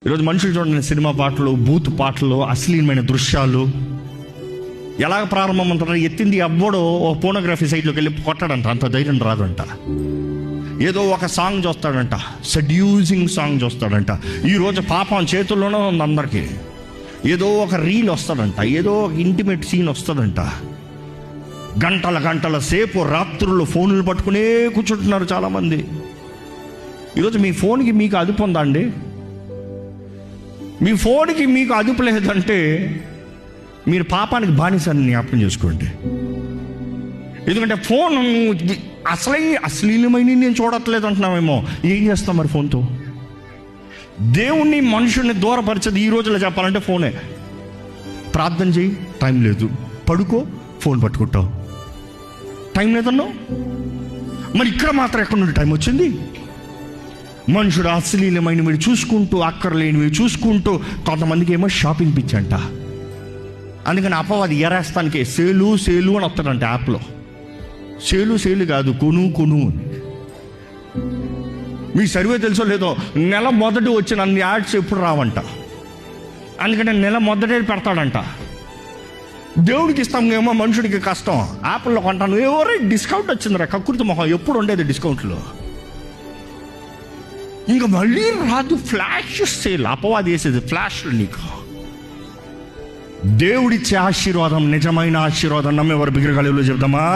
ఈరోజు మనుషులు చూడండి, సినిమా పాటలు, బూత్ పాటలు, అశ్లీలమైన దృశ్యాలు ఎలాగ ప్రారంభం అంటారు? ఎత్తింది అవ్వడో ఓ పోనోగ్రఫీ సైట్లోకి వెళ్ళి కొట్టాడంట, అంత ధైర్యం రాదంట. ఏదో ఒక సాంగ్ చూస్తాడంట, సెడ్యూసింగ్ సాంగ్ చూస్తాడంట. ఈరోజు పాపం చేతుల్లోనే ఉంది అందరికీ. ఏదో ఒక రీల్ వస్తాడంట, ఏదో ఒక ఇంటిమేట్ సీన్ వస్తుందంట. గంటల గంటల సేపు రాత్రులు ఫోన్లు పట్టుకునే కూర్చుంటున్నారు చాలామంది. ఈరోజు మీ ఫోన్కి మీకు అదుపు ఉందా అండి? మీ ఫోన్కి మీకు అదుపు లేదంటే మీరు పాపానికి బానిసని జ్ఞాపకం చేసుకోండి. ఎందుకంటే ఫోన్ అశ్లీలమైన నేను చూడట్లేదు అంటున్నామేమో. ఏం చేస్తాం మరి ఫోన్తో? దేవుణ్ణి మనుషుల్ని దూరపరిచేది ఈ రోజులో చెప్పాలంటే ఫోనే. ప్రార్థన చేయి, టైం లేదు. పడుకో, ఫోన్ పట్టుకుంటావు, టైం లేదన్నావు. మరి ఇక్కడ మాత్రం ఎక్కడి నుండి టైం వచ్చింది? మనుషుడు అశ్లీలమైనవి చూసుకుంటూ, అక్కర్లేనివి చూసుకుంటూ, కొంతమందికి ఏమో షాపింగ్ పిచ్చంట. అందుకని అపవాది ఎరేస్తానికి సేలు అని వస్తాడంట యాప్లో. సేలు కాదు, కొను అని. మీ సర్వే తెలుసో లేదో, నెల మొదటి వచ్చిన అన్ని యాడ్స్ ఎప్పుడు రావంట. అందుకని నెల మొదటే పెడతాడంట. దేవుడికి ఇస్తాం ఏమో, మనుషుడికి కష్టం. యాప్లో కొంటాను, ఎవరో డిస్కౌంట్ వచ్చిందిరా, కక్కుర్తి మొహం. ఎప్పుడు ఉండేది డిస్కౌంట్లో, ఇంకా మళ్ళీ రాదు. ఫ్లాష్ సేల్ అపవాది వేసేది, ఫ్లాష్లు. నీకు దేవుడిచ్చే ఆశీర్వాదం, నిజమైన ఆశీర్వాదం నమ్మేవారు బిగ్గరగా చెప్దామా?